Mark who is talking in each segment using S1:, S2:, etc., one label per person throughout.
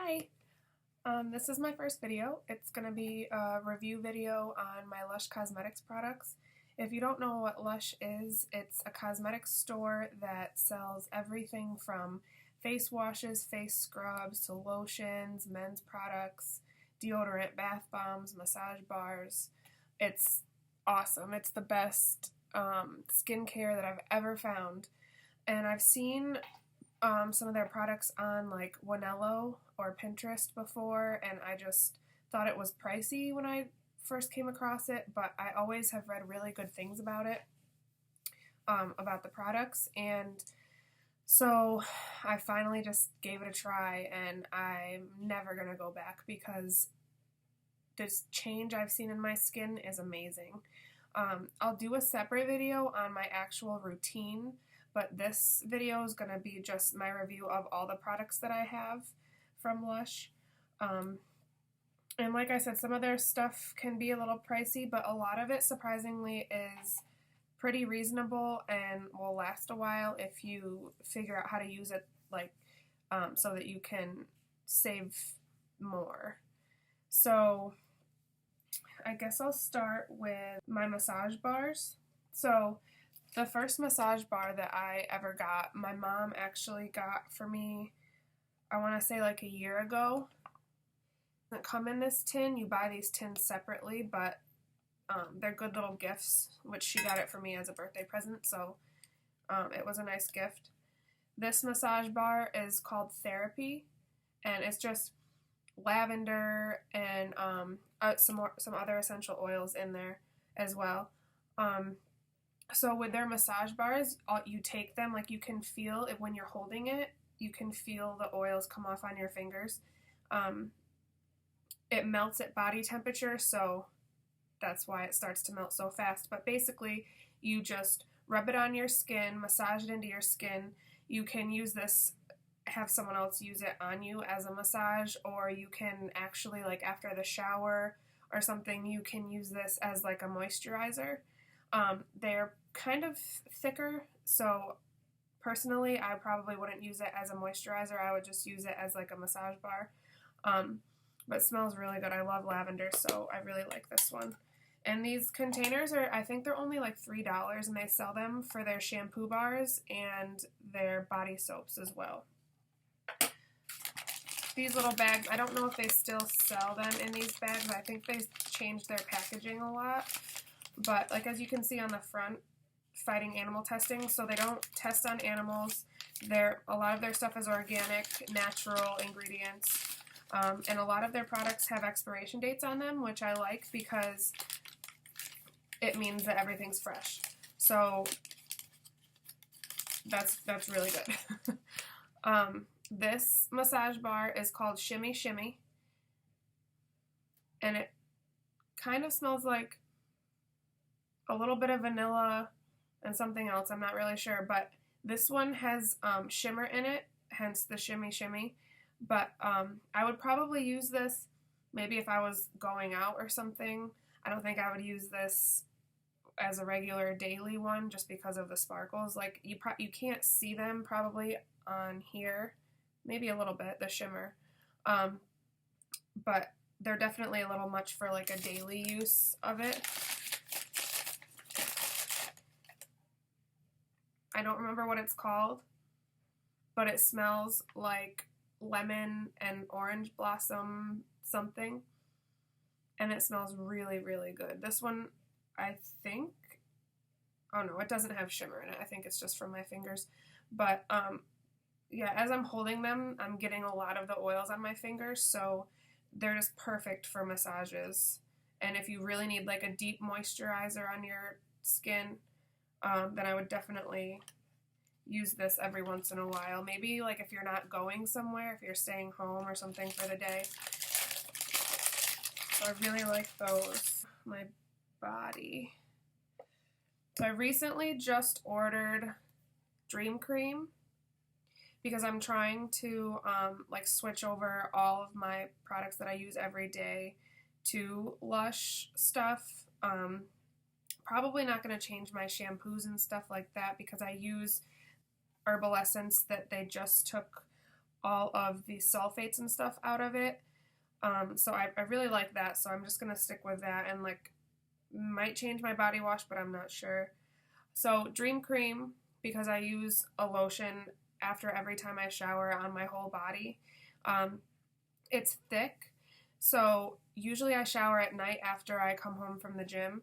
S1: Hi! This is my first video. It's going to be a review video on my Lush Cosmetics products. If you don't know what Lush is, it's a cosmetics store that sells everything from face washes, face scrubs, to lotions, men's products, deodorant, bath bombs, massage bars. It's awesome. It's the best skincare that I've ever found. And I've seen some of their products on like Wanello or Pinterest before, and I just thought it was pricey when I first came across it, but I always have read really good things about it, about the products, and so I finally just gave it a try, and I'm never going to go back because this change I've seen in my skin is amazing. I'll do a separate video on my actual routine, but this video is going to be just my review of all the products that I have from Lush. And like I said, some of their stuff can be a little pricey, but a lot of it surprisingly is pretty reasonable and will last a while if you figure out how to use it, like so that you can save more. So I guess I'll start with my massage bars. So the first massage bar that I ever got, my mom actually got for me, I want to say like a year ago. It doesn't come in this tin. You buy these tins separately, but they're good little gifts, which she got it for me as a birthday present, so it was a nice gift. This massage bar is called Therapy, and it's just lavender and some other essential oils in there as well. So with their massage bars, you take them, like you can feel it when you're holding it, you can feel the oils come off on your fingers. It melts at body temperature, so that's why it starts to melt so fast. But basically, you just rub it on your skin, massage it into your skin. You can use this, have someone else use it on you as a massage, or you can actually, like after the shower or something, you can use this as like a moisturizer. They're kind of thicker, so personally I probably wouldn't use it as a moisturizer. I would just use it as like a massage bar. But it smells really good. I love lavender, so I really like this one. And these containers are, I think they're only like $3, and they sell them for their shampoo bars and their body soaps as well. These little bags, I don't know if they still sell them in these bags. I think they changed their packaging a lot. But like as you can see on the front, fighting animal testing, so they don't test on animals. A lot of their stuff is organic, natural ingredients, and a lot of their products have expiration dates on them, which I like because it means that everything's fresh. So that's really good. This massage bar is called Shimmy Shimmy, and it kind of smells like a little bit of vanilla and something else, I'm not really sure, but this one has shimmer in it, hence the Shimmy Shimmy. But I would probably use this maybe if I was going out or something. I don't think I would use this as a regular daily one just because of the sparkles. Like you can't see them probably on here, maybe a little bit, the shimmer, but they're definitely a little much for like a daily use of it. I don't remember what it's called, but it smells like lemon and orange blossom something, and it smells really, really good. This one, I think, oh no, it doesn't have shimmer in it. I think it's just from my fingers. But yeah, as I'm holding them, I'm getting a lot of the oils on my fingers, so they're just perfect for massages. And if you really need like a deep moisturizer on your skin, then I would definitely use this every once in a while. Maybe like if you're not going somewhere, if you're staying home or something for the day. So I really like those. My body. So I recently just ordered Dream Cream because I'm trying to like switch over all of my products that I use every day to Lush stuff. Probably not going to change my shampoos and stuff like that because I use Herbal Essence that they just took all of the sulfates and stuff out of it. So I really like that, so I'm just going to stick with that, and like might change my body wash, but I'm not sure. So Dream Cream, because I use a lotion after every time I shower on my whole body. It's thick, so usually I shower at night after I come home from the gym.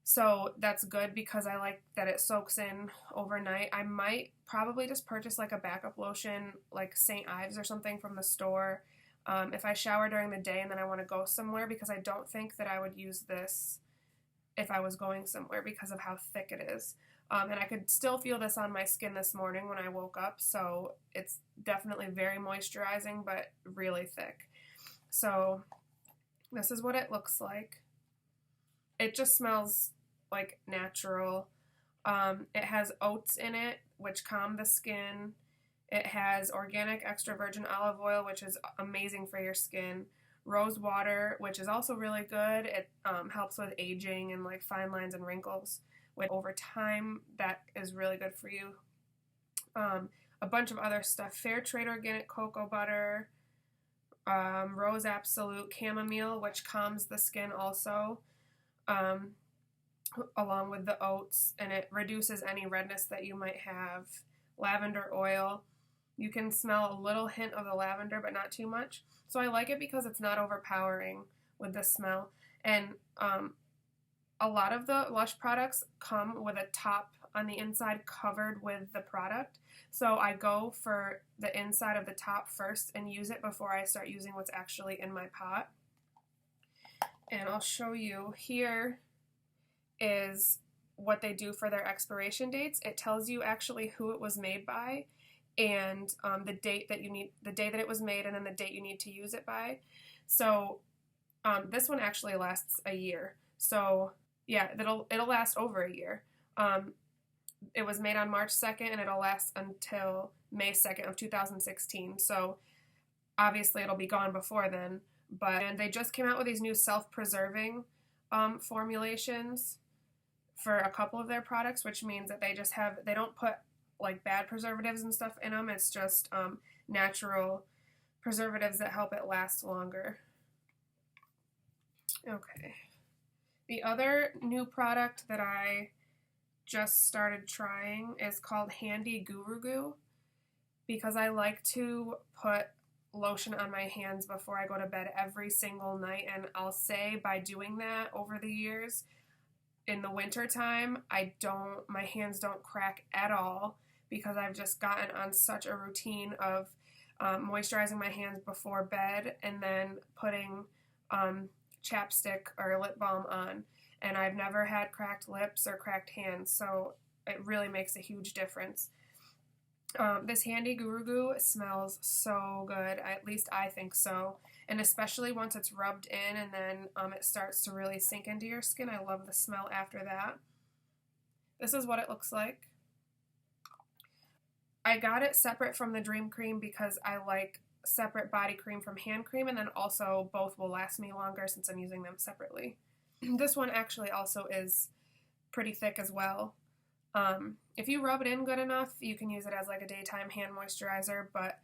S1: So that's good because I like that it soaks in overnight. I might probably just purchase like a backup lotion, like St. Ives or something from the store, if I shower during the day and then I want to go somewhere, because I don't think that I would use this if I was going somewhere because of how thick it is. And I could still feel this on my skin this morning when I woke up, so it's definitely very moisturizing, but really thick. So this is what it looks like. It just smells like natural. It has oats in it, which calm the skin. It has organic extra virgin olive oil, which is amazing for your skin. Rose water, which is also really good. It helps with aging and like fine lines and wrinkles. With over time, that is really good for you. A bunch of other stuff: fair trade organic cocoa butter, rose absolute chamomile, which calms the skin also, along with the oats, and it reduces any redness that you might have. Lavender oil. You can smell a little hint of the lavender, but not too much. So I like it because it's not overpowering with the smell. And a lot of the Lush products come with a top on the inside covered with the product. So I go for the inside of the top first and use it before I start using what's actually in my pot. And I'll show you. Here is what they do for their expiration dates. It tells you actually who it was made by, and the date that it was made, and then the date you need to use it by. So this one actually lasts a year. So yeah, it'll last over a year. It was made on March 2nd, and it'll last until May 2nd of 2016. So obviously it'll be gone before then. And they just came out with these new self-preserving formulations for a couple of their products, which means that they don't put like bad preservatives and stuff in them. It's just natural preservatives that help it last longer. Okay. The other new product that I just started trying is called Handy Guru Goo, because I like to put lotion on my hands before I go to bed every single night, and I'll say by doing that over the years, in the winter time, my hands don't crack at all, because I've just gotten on such a routine of moisturizing my hands before bed and then putting chapstick or lip balm on, and I've never had cracked lips or cracked hands, so it really makes a huge difference. This Handy Guru Goo smells so good, at least I think so, and especially once it's rubbed in and then it starts to really sink into your skin. I love the smell after that. This is what it looks like. I got it separate from the Dream Cream because I like separate body cream from hand cream, and then also both will last me longer since I'm using them separately. This one actually also is pretty thick as well. If you rub it in good enough, you can use it as like a daytime hand moisturizer, but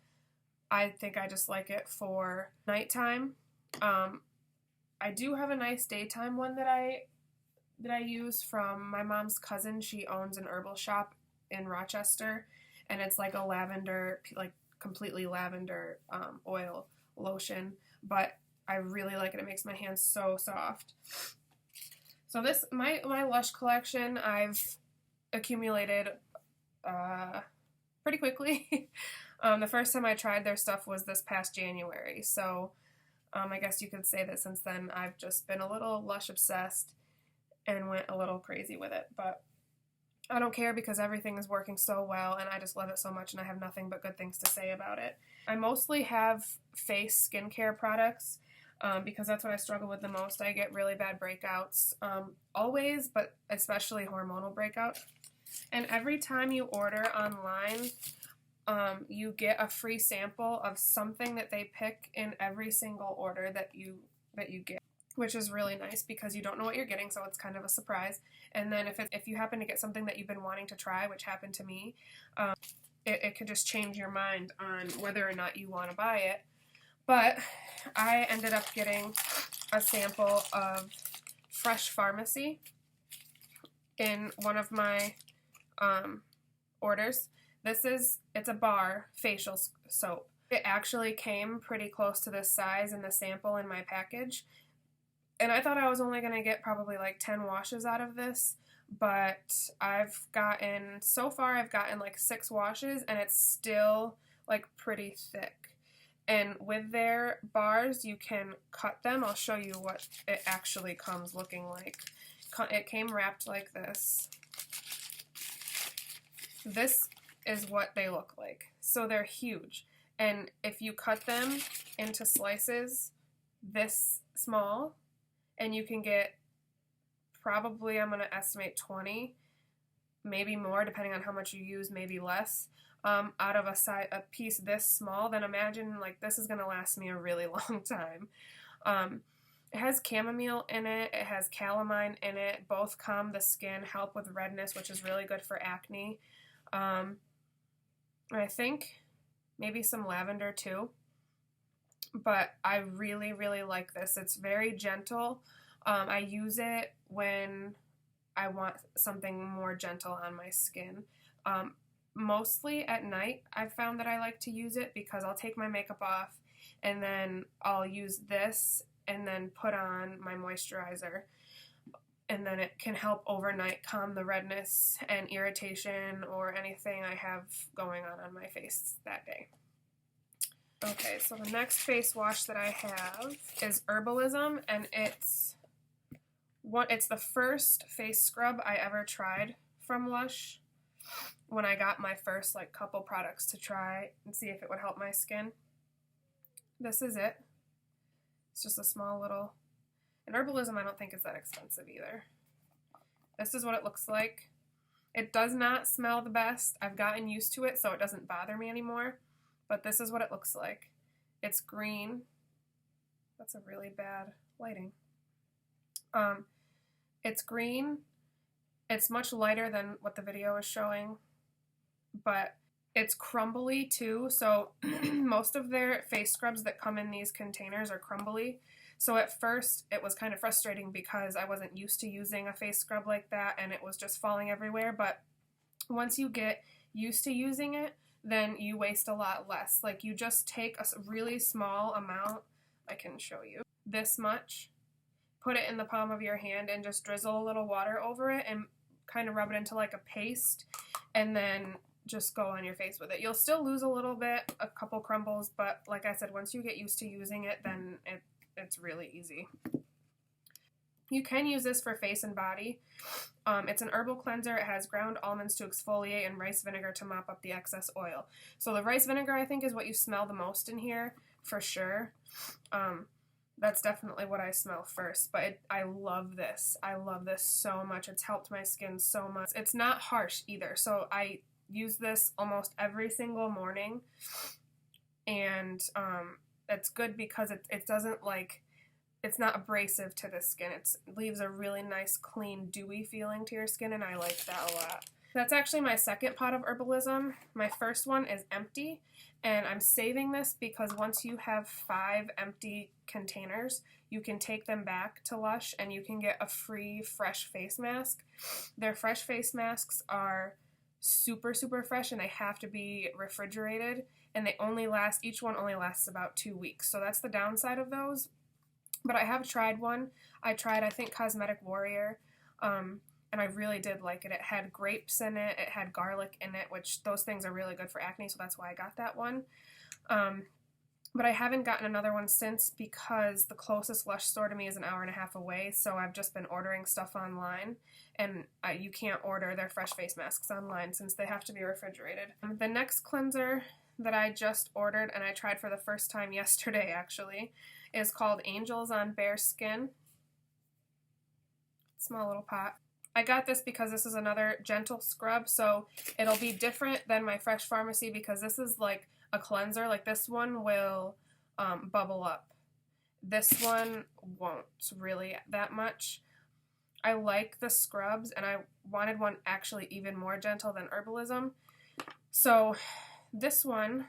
S1: I think I just like it for nighttime. I do have a nice daytime one that I use from my mom's cousin. She owns an herbal shop in Rochester, and it's like a lavender, like completely lavender oil lotion, but I really like it. It makes my hands so soft. So this, my Lush collection, I've accumulated pretty quickly. The first time I tried their stuff was this past January, so I guess you could say that since then I've just been a little Lush obsessed and went a little crazy with it, but I don't care because everything is working so well and I just love it so much, and I have nothing but good things to say about it. I mostly have face skincare products because that's what I struggle with the most. I get really bad breakouts, always, but especially hormonal breakouts. And every time you order online, you get a free sample of something that they pick in every single order that you get, which is really nice because you don't know what you're getting, so it's kind of a surprise. And then if you happen to get something that you've been wanting to try, which happened to me, it could just change your mind on whether or not you want to buy it. But I ended up getting a sample of Fresh Pharmacy in one of my orders. It's a bar facial soap. It actually came pretty close to this size in the sample in my package. And I thought I was only going to get probably like 10 washes out of this, but so far I've gotten like 6 washes, and it's still like pretty thick. And with their bars, you can cut them. I'll show you what it actually comes looking like. It came wrapped like this. This is what they look like. So they're huge. And if you cut them into slices this small, and you can get probably, I'm going to estimate 20, maybe more, depending on how much you use, maybe less, out of a piece this small, then imagine like this is going to last me a really long time. It has chamomile in it. It has calamine in it. Both calm the skin, help with redness, which is really good for acne. I think maybe some lavender too. But I really, really like this. It's very gentle. I use it when I want something more gentle on my skin. Mostly at night, I've found that I like to use it because I'll take my makeup off and then I'll use this and then put on my moisturizer. And then it can help overnight calm the redness and irritation or anything I have going on my face that day. Okay, so the next face wash that I have is Herbalism, and it's the first face scrub I ever tried from Lush when I got my first like couple products to try and see if it would help my skin. This is it. It's just a small little, and Herbalism I don't think is that expensive either. This is what it looks like. It does not smell the best. I've gotten used to it, so it doesn't bother me anymore. But this is what it looks like. It's green. That's a really bad lighting. It's green. It's much lighter than what the video is showing, but it's crumbly too. So most of their face scrubs that come in these containers are crumbly. So at first it was kind of frustrating because I wasn't used to using a face scrub like that and it was just falling everywhere. But once you get used to using it, then you waste a lot less. Like you just take a really small amount, I can show you, this much, put it in the palm of your hand and just drizzle a little water over it and kind of rub it into like a paste and then just go on your face with it. You'll still lose a little bit, a couple crumbles, but like I said, once you get used to using it, then it's really easy. You can use this for face and body. It's an herbal cleanser. It has ground almonds to exfoliate and rice vinegar to mop up the excess oil. So the rice vinegar, I think, is what you smell the most in here, for sure. That's definitely what I smell first, but I love this. I love this so much. It's helped my skin so much. It's not harsh either, so I use this almost every single morning, and it's good because it doesn't like, it's not abrasive to the skin. It leaves a really nice, clean, dewy feeling to your skin, and I like that a lot. That's actually my second pot of Herbalism. My first one is empty, and I'm saving this because once you have 5 empty containers, you can take them back to Lush and you can get a free fresh face mask. Their fresh face masks are super, super fresh, and they have to be refrigerated, and each one only lasts about 2 weeks. So that's the downside of those. But I have tried one. I tried, I think, Cosmetic Warrior, and I really did like it. It had grapes in it. It had garlic in it, which those things are really good for acne, so that's why I got that one. But I haven't gotten another one since because the closest Lush store to me is an hour and a half away, so I've just been ordering stuff online, and you can't order their fresh face masks online since they have to be refrigerated. The next cleanser that I just ordered, and I tried for the first time yesterday actually, is called Angels on Bare Skin. Small little pot. I got this because this is another gentle scrub, so it'll be different than my Fresh Pharmacy because this is like a cleanser. Like this one will bubble up. This one won't really that much. I like the scrubs, and I wanted one actually even more gentle than Herbalism. So this one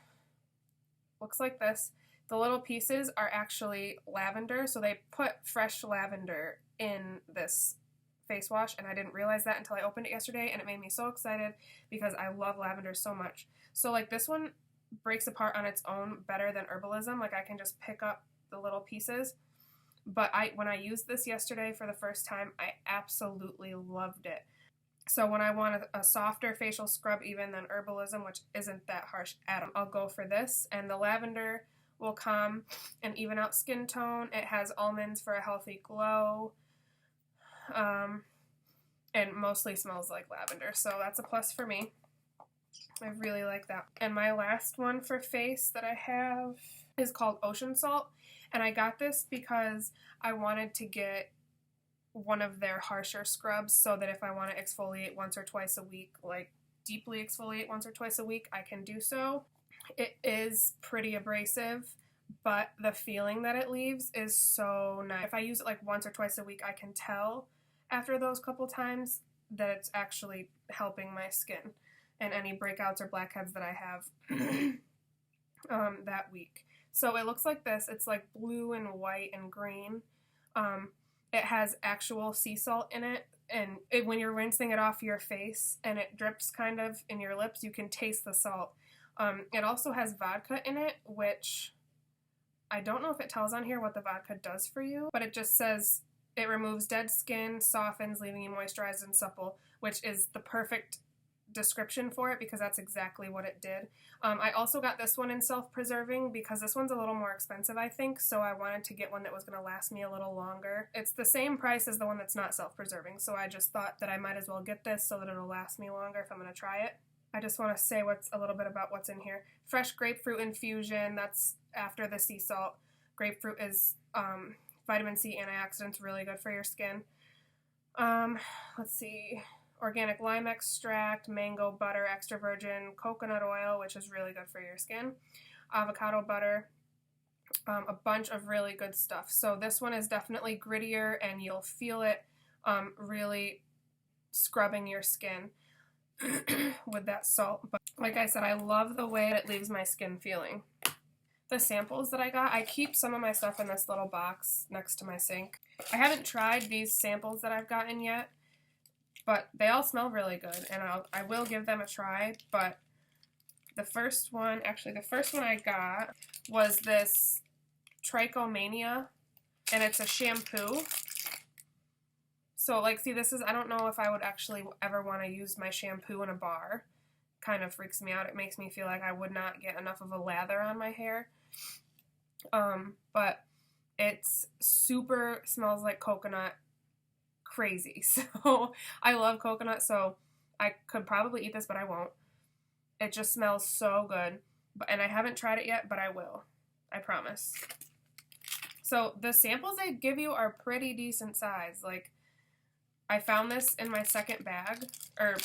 S1: looks like this. The little pieces are actually lavender, so they put fresh lavender in this face wash, and I didn't realize that until I opened it yesterday, and it made me so excited because I love lavender so much. So like this one breaks apart on its own better than Herbalism. Like I can just pick up the little pieces. But when I used this yesterday for the first time, I absolutely loved it. So when I want a softer facial scrub even than Herbalism, which isn't that harsh at all, I'll go for this. And the lavender will calm and even out skin tone. It has almonds for a healthy glow. And mostly smells like lavender. So that's a plus for me. I really like that. And my last one for face that I have is called Ocean Salt. And I got this because I wanted to get one of their harsher scrubs so that if I want to exfoliate once or twice a week, like deeply exfoliate once or twice a week, I can do so. It is pretty abrasive, but the feeling that it leaves is so nice. If I use it like once or twice a week, I can tell after those couple times that it's actually helping my skin and any breakouts or blackheads that I have that week. So it looks like this. It's like blue and white and green. It has actual sea salt in it, and when you're rinsing it off your face and it drips kind of in your lips, you can taste the salt. It also has vodka in it, which I don't know if it tells on here what the vodka does for you, but it just says it removes dead skin, softens, leaving you moisturized and supple, which is the perfect description for it because that's exactly what it did. I also got this one in self-preserving because this one's a little more expensive, I think, so I wanted to get one that was going to last me a little longer. It's the same price as the one that's not self-preserving, so I just thought that I might as well get this so that it'll last me longer if I'm going to try it. I just want to say a little bit about what's in here. Fresh grapefruit infusion, that's after the sea salt. Grapefruit is vitamin C antioxidants, really good for your skin. Let's see. Organic lime extract, mango butter, extra virgin coconut oil, which is really good for your skin, avocado butter, a bunch of really good stuff. So this one is definitely grittier, and you'll feel it really scrubbing your skin with that salt. But like I said, I love the way it leaves my skin feeling. The samples that I got, I keep some of my stuff in this little box next to my sink. I haven't tried these samples that I've gotten yet, but they all smell really good, and I will give them a try. But the first one I got was this Trichomania, and it's a shampoo. So, like, see, this is, I don't know if I would actually ever want to use my shampoo in a bar. Kind of freaks me out. It makes me feel like I would not get enough of a lather on my hair. But it's super, smells like coconut. Crazy. So I love coconut, so I could probably eat this, but I won't. It just smells so good. And I haven't tried it yet, but I will. I promise. So the samples they give you are pretty decent size. Like, I found this in my second bag, or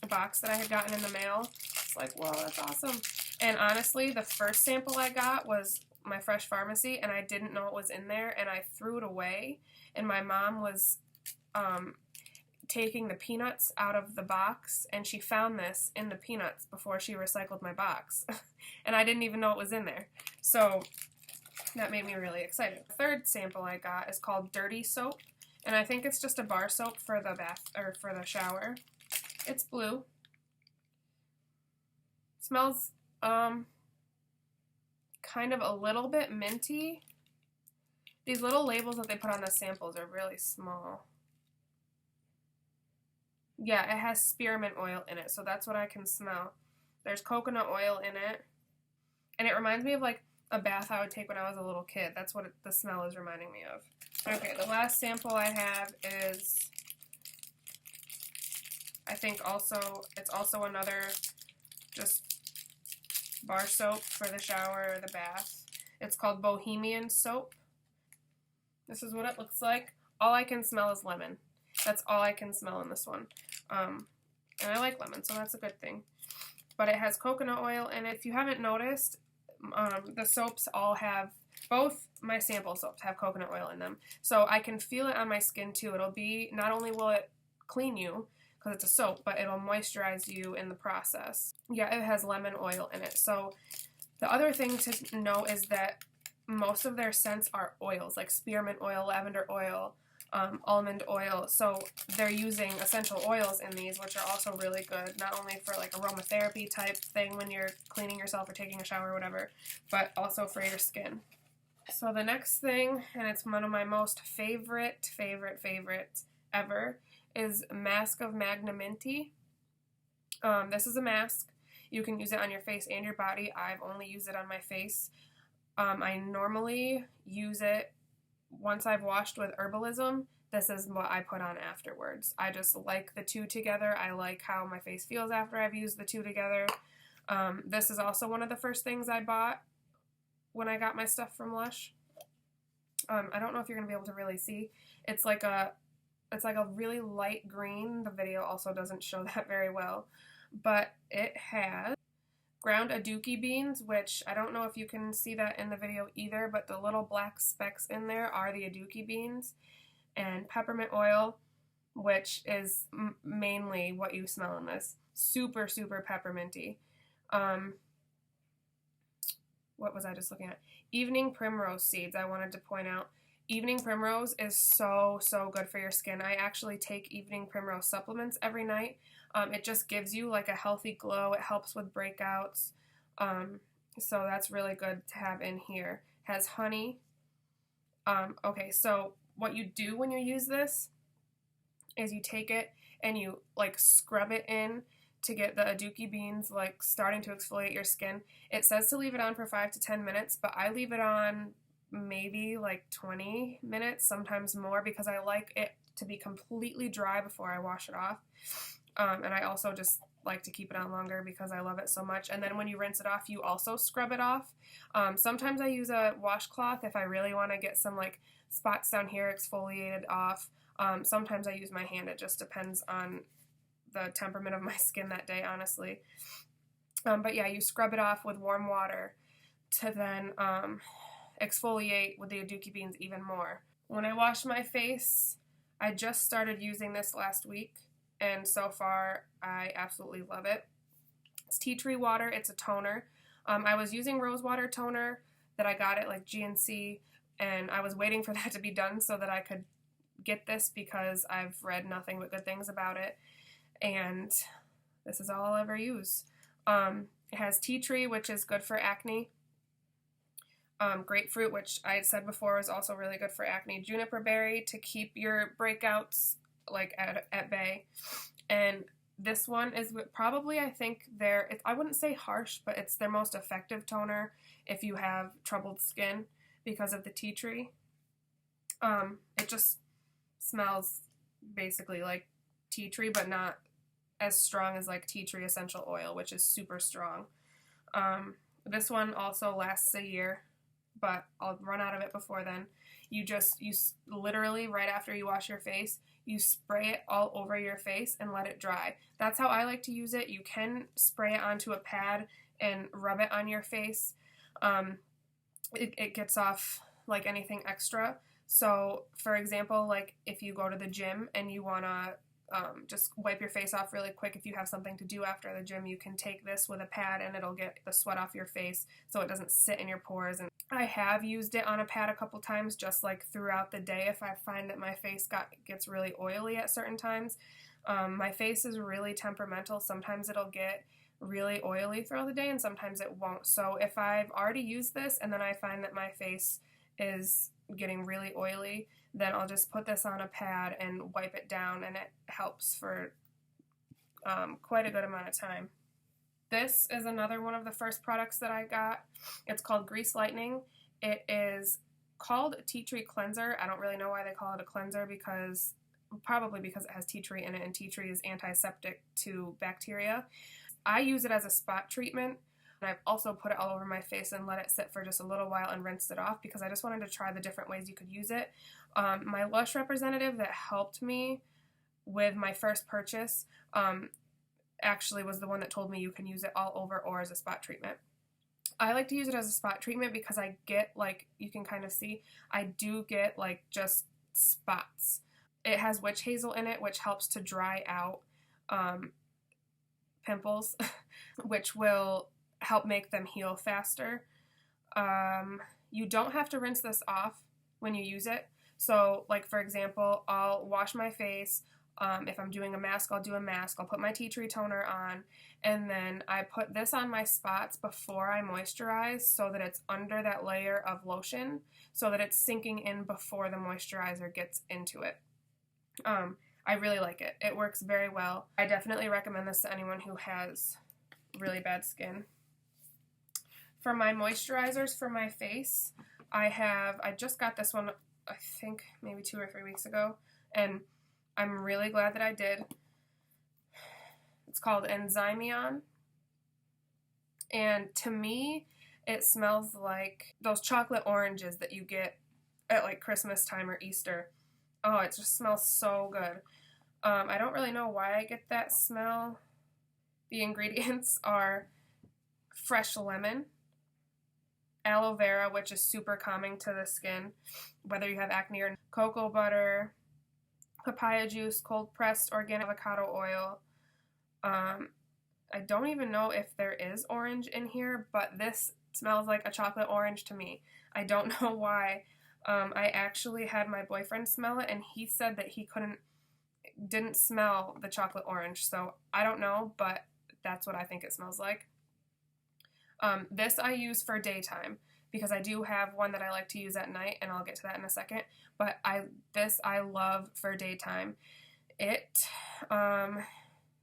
S1: box that I had gotten in the mail. It's like, whoa, that's awesome. And honestly, the first sample I got was my Fresh Pharmacy, and I didn't know it was in there, and I threw it away. And my mom was taking the peanuts out of the box, and she found this in the peanuts before she recycled my box. And I didn't even know it was in there. So that made me really excited. The third sample I got is called Dirty Soap, and I think it's just a bar soap for the bath, or for the shower. It's blue. Smells kind of a little bit minty. These little labels that they put on the samples are really small. Yeah, it has spearmint oil in it, so that's what I can smell. There's coconut oil in it, and it reminds me of like a bath I would take when I was a little kid. That's what the smell is reminding me of. Okay, the last sample I have is, I think it's also another just bar soap for the shower or the bath. It's called Bohemian Soap. This is what it looks like. All I can smell is lemon. That's all I can smell in this one. And I like lemon, so that's a good thing. But it has coconut oil in it. If you haven't noticed, the soaps all have, both my sample soaps have coconut oil in them. So I can feel it on my skin too. It'll be, not only will it clean you, because it's a soap, but it'll moisturize you in the process. Yeah, it has lemon oil in it. So the other thing to know is that most of their scents are oils, like spearmint oil, lavender oil, almond oil. So they're using essential oils in these, which are also really good, not only for like aromatherapy type thing when you're cleaning yourself or taking a shower or whatever, but also for your skin. So the next thing, and it's one of my most favorite ever, is Mask of Magnamenti. This is a mask. You can use it on your face and your body. I've only used it on my face. I normally use it once I've washed with Herbalism. This is what I put on afterwards. I just like the two together. I like how my face feels after I've used the two together. This is also one of the first things I bought when I got my stuff from Lush. I don't know if you're going to be able to really see. It's like a really light green. The video also doesn't show that very well. But it has ground aduki beans, which I don't know if you can see that in the video either, but the little black specks in there are the aduki beans, and peppermint oil, which is mainly what you smell in this. Super, super pepperminty. What was I just looking at? Evening primrose seeds, I wanted to point out. Evening primrose is so, so good for your skin. I actually take evening primrose supplements every night. It just gives you like a healthy glow. It helps with breakouts. So that's really good to have in here. Has honey. Okay, so what you do when you use this is you take it and you like scrub it in to get the aduki beans like starting to exfoliate your skin. It says to leave it on for 5 to 10 minutes, but I leave it on maybe like 20 minutes, sometimes more, because I like it to be completely dry before I wash it off. And I also just like to keep it on longer because I love it so much. And then when you rinse it off, you also scrub it off. Sometimes I use a washcloth if I really want to get some like spots down here exfoliated off. Sometimes I use my hand. It just depends on the temperament of my skin that day, honestly. But yeah, you scrub it off with warm water to then exfoliate with the aduki beans even more. When I wash my face, I just started using this last week, and so far I absolutely love it. It's tea tree water. It's a toner. I was using rose water toner that I got at like GNC, and I was waiting for that to be done so that I could get this because I've read nothing but good things about it, and this is all I'll ever use. It has tea tree, which is good for acne. Grapefruit, which I had said before is also really good for acne. Juniper berry to keep your breakouts like at bay. And this one is probably, I think, I wouldn't say harsh, but it's their most effective toner if you have troubled skin because of the tea tree. It just smells basically like tea tree, but not as strong as like tea tree essential oil, which is super strong. This one also lasts a year, but I'll run out of it before then. You literally, right after you wash your face, you spray it all over your face and let it dry. That's how I like to use it. You can spray it onto a pad and rub it on your face. It gets off like anything extra. So, for example, like if you go to the gym and you want to just wipe your face off really quick, if you have something to do after the gym, you can take this with a pad and it'll get the sweat off your face so it doesn't sit in your pores. And I have used it on a pad a couple times just like throughout the day if I find that my face gets really oily at certain times. My face is really temperamental. Sometimes it'll get really oily throughout the day and sometimes it won't. So if I've already used this and then I find that my face is getting really oily, then I'll just put this on a pad and wipe it down, and it helps for quite a good amount of time. This is another one of the first products that I got. It's called Grease Lightning. It is called a tea tree cleanser. I don't really know why they call it a cleanser, probably because it has tea tree in it, and tea tree is antiseptic to bacteria. I use it as a spot treatment. And I've also put it all over my face and let it sit for just a little while and rinsed it off because I just wanted to try the different ways you could use it. My Lush representative that helped me with my first purchase actually was the one that told me you can use it all over or as a spot treatment. I like to use it as a spot treatment because I get, like, you can kind of see, I do get like just spots. It has witch hazel in it, which helps to dry out pimples, which will help make them heal faster. You don't have to rinse this off when you use it. So, like, for example, I'll wash my face. If I'm doing a mask, I'll do a mask. I'll put my tea tree toner on, and then I put this on my spots before I moisturize so that it's under that layer of lotion, so that it's sinking in before the moisturizer gets into it. I really like it. It works very well. I definitely recommend this to anyone who has really bad skin. For my moisturizers for my face, I just got this one, I think maybe 2 or 3 weeks ago, and I'm really glad that I did. It's called Enzymion, and to me, it smells like those chocolate oranges that you get at like Christmas time or Easter. Oh, it just smells so good. I don't really know why I get that smell. The ingredients are fresh lemon, aloe vera, which is super calming to the skin, whether you have acne, or cocoa butter, papaya juice, cold pressed organic avocado oil. I don't even know if there is orange in here, but this smells like a chocolate orange to me. I don't know why. I actually had my boyfriend smell it, and he said that he didn't smell the chocolate orange, so I don't know, but that's what I think it smells like. This I use for daytime because I do have one that I like to use at night, and I'll get to that in a second, but this I love for daytime. It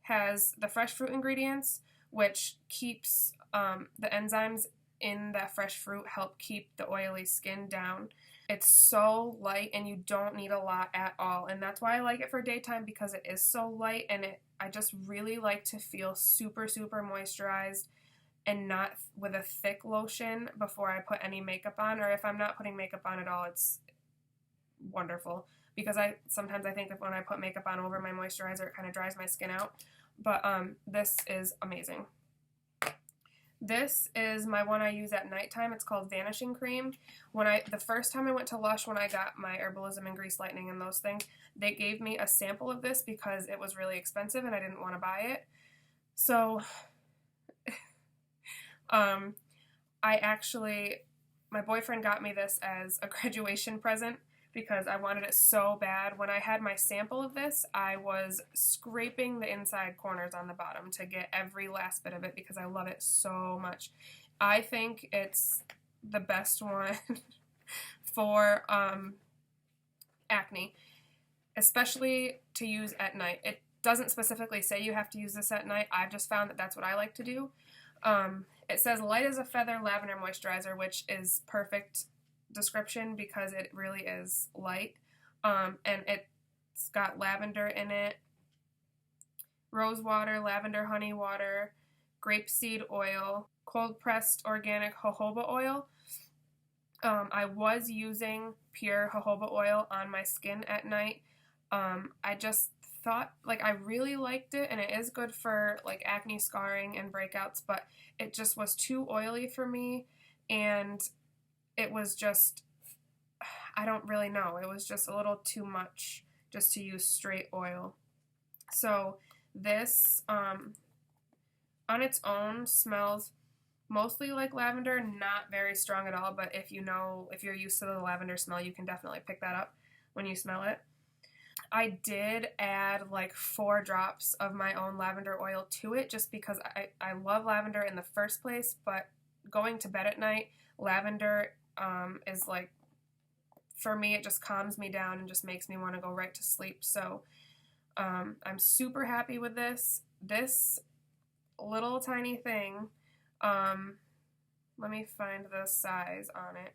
S1: has the fresh fruit ingredients, which keeps the enzymes in that fresh fruit help keep the oily skin down. It's so light, and you don't need a lot at all, and that's why I like it for daytime, because it is so light, and I just really like to feel super, super moisturized and not with a thick lotion before I put any makeup on, or if I'm not putting makeup on at all, it's wonderful, because sometimes I think that when I put makeup on over my moisturizer, it kind of dries my skin out, but this is amazing. This is my one I use at nighttime. It's called Vanishing Cream. The first time I went to Lush, when I got my Herbalism and Grease Lightening and those things, they gave me a sample of this because it was really expensive and I didn't want to buy it. So, my boyfriend got me this as a graduation present because I wanted it so bad. When I had my sample of this, I was scraping the inside corners on the bottom to get every last bit of it because I love it so much. I think it's the best one for acne, especially to use at night. It doesn't specifically say you have to use this at night. I've just found that that's what I like to do. It says light as a feather lavender moisturizer, which is perfect description because it really is light. And it's got lavender in it, rose water, lavender honey water, grapeseed oil, cold pressed organic jojoba oil. I was using pure jojoba oil on my skin at night. I just thought, like, I really liked it, and it is good for like acne scarring and breakouts, but it just was too oily for me, and it was just, I don't really know, it was just a little too much just to use straight oil. So this on its own smells mostly like lavender, not very strong at all, but if you're used to the lavender smell, you can definitely pick that up when you smell it. I did add like 4 drops of my own lavender oil to it just because I love lavender in the first place, but going to bed at night, lavender is like, for me, it just calms me down and just makes me want to go right to sleep. So I'm super happy with this. This little tiny thing, let me find the size on it.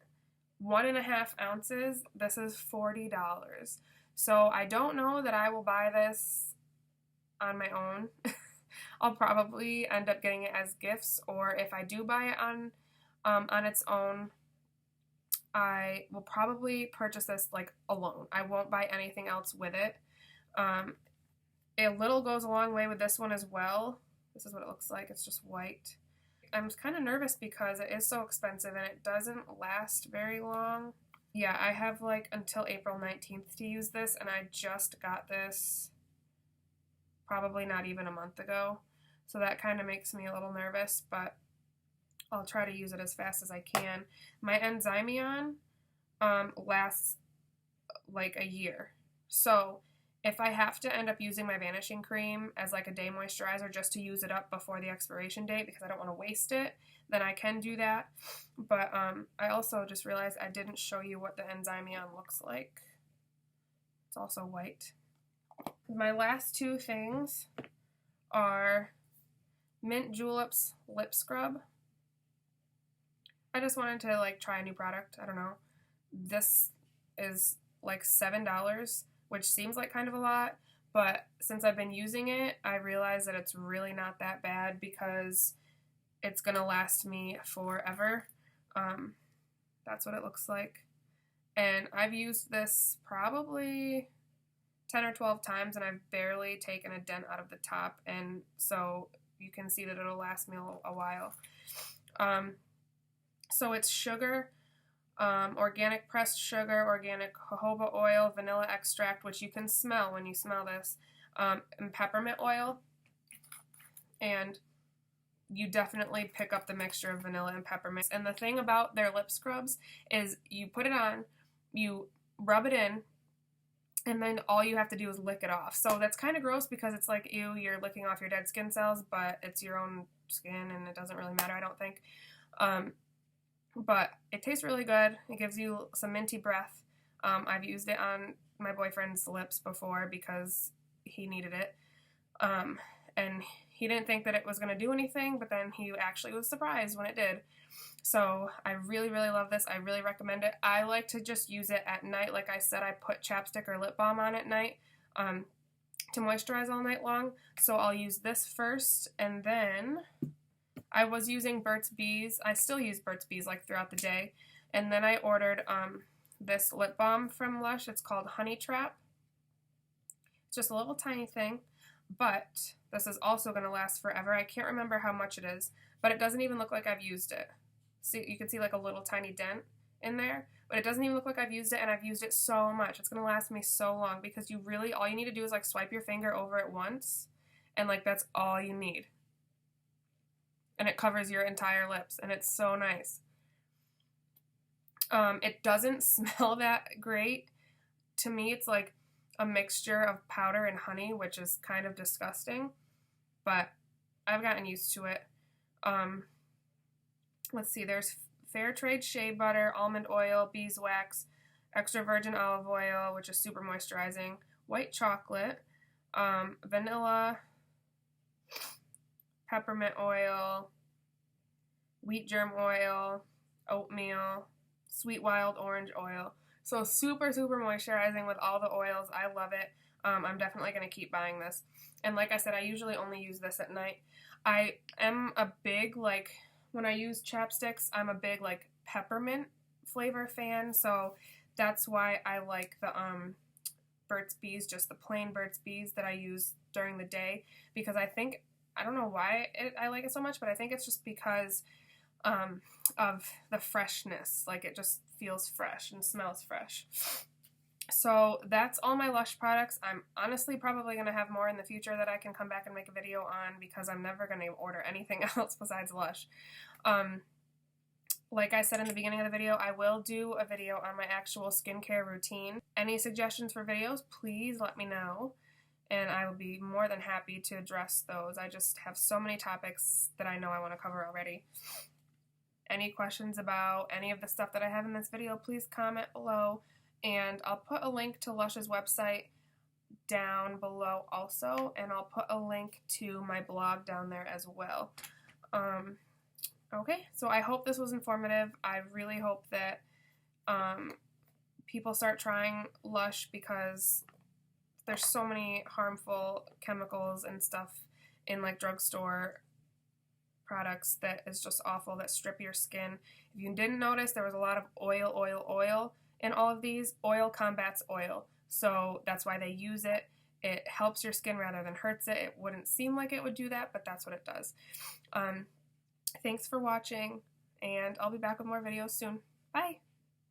S1: 1.5 ounces. This is $40. So I don't know that I will buy this on my own. I'll probably end up getting it as gifts, or if I do buy it on its own, I will probably purchase this like alone. I won't buy anything else with it. A little goes a long way with this one as well. This is what it looks like. It's just white. I'm kind of nervous because it is so expensive and it doesn't last very long. Yeah, I have like until April 19th to use this, and I just got this probably not even a month ago. So that kind of makes me a little nervous, but I'll try to use it as fast as I can. My Enzymion lasts like a year. So if I have to end up using my vanishing cream as like a day moisturizer just to use it up before the expiration date because I don't want to waste it, then I can do that. But I also just realized I didn't show you what the Enzymion looks like. It's also white. My last two things are Mint Juleps Lip Scrub. I just wanted to like try a new product. I don't know. This is like $7, which seems like kind of a lot, but since I've been using it, I realized that it's really not that bad because it's gonna last me forever. That's what it looks like. And I've used this probably 10 or 12 times and I've barely taken a dent out of the top, and so you can see that it'll last me a while. So it's sugar, organic pressed sugar, organic jojoba oil, vanilla extract, which you can smell when you smell this, and peppermint oil. And you definitely pick up the mixture of vanilla and peppermint. And the thing about their lip scrubs is you put it on, you rub it in, and then all you have to do is lick it off. So that's kind of gross because it's like, ew, you're licking off your dead skin cells, but it's your own skin and it doesn't really matter, I don't think. But it tastes really good. It gives you some minty breath. I've used it on my boyfriend's lips before because he needed it. And he didn't think that it was going to do anything, but then he actually was surprised when it did. So I really, really love this. I really recommend it. I like to just use it at night. Like I said, I put chapstick or lip balm on at night to moisturize all night long. So I'll use this first, and then I was using Burt's Bees. I still use Burt's Bees like throughout the day. And then I ordered this lip balm from Lush. It's called Honey Trap. It's just a little tiny thing, but this is also going to last forever. I can't remember how much it is, but it doesn't even look like I've used it. See, you can see like a little tiny dent in there, but it doesn't even look like I've used it, and I've used it so much. It's going to last me so long because you really, all you need to do is like swipe your finger over it once, and like that's all you need. And it covers your entire lips, and it's so nice. It doesn't smell that great. To me, it's like a mixture of powder and honey, which is kind of disgusting, but I've gotten used to it. Let's see, there's fair trade shea butter, almond oil, beeswax, extra virgin olive oil, which is super moisturizing, white chocolate, vanilla, peppermint oil, wheat germ oil, oatmeal, sweet wild orange oil. So super, super moisturizing with all the oils. I love it. I'm definitely going to keep buying this. And like I said, I usually only use this at night. I am a big, like, when I use chapsticks, I'm a big, like, peppermint flavor fan. So that's why I like the Burt's Bees, just the plain Burt's Bees that I use during the day. Because I think, I don't know why I like it so much, but I think it's just because of the freshness. Like, it just feels fresh and smells fresh. So that's all my Lush products. I'm honestly probably going to have more in the future that I can come back and make a video on because I'm never going to order anything else besides Lush. Like I said in the beginning of the video, I will do a video on my actual skincare routine. Any suggestions for videos, please let me know, and I will be more than happy to address those. I just have so many topics that I know I want to cover already. Any questions about any of the stuff that I have in this video, please comment below. And I'll put a link to Lush's website down below also, and I'll put a link to my blog down there as well. Okay, so I hope this was informative. I really hope that people start trying Lush because there's so many harmful chemicals and stuff in like drugstore products that is just awful, that strip your skin. If you didn't notice, there was a lot of oil in all of these. Oil combats oil, so that's why they use it. It helps your skin rather than hurts it. It wouldn't seem like it would do that, but that's what it does. Thanks for watching, and I'll be back with more videos soon. Bye!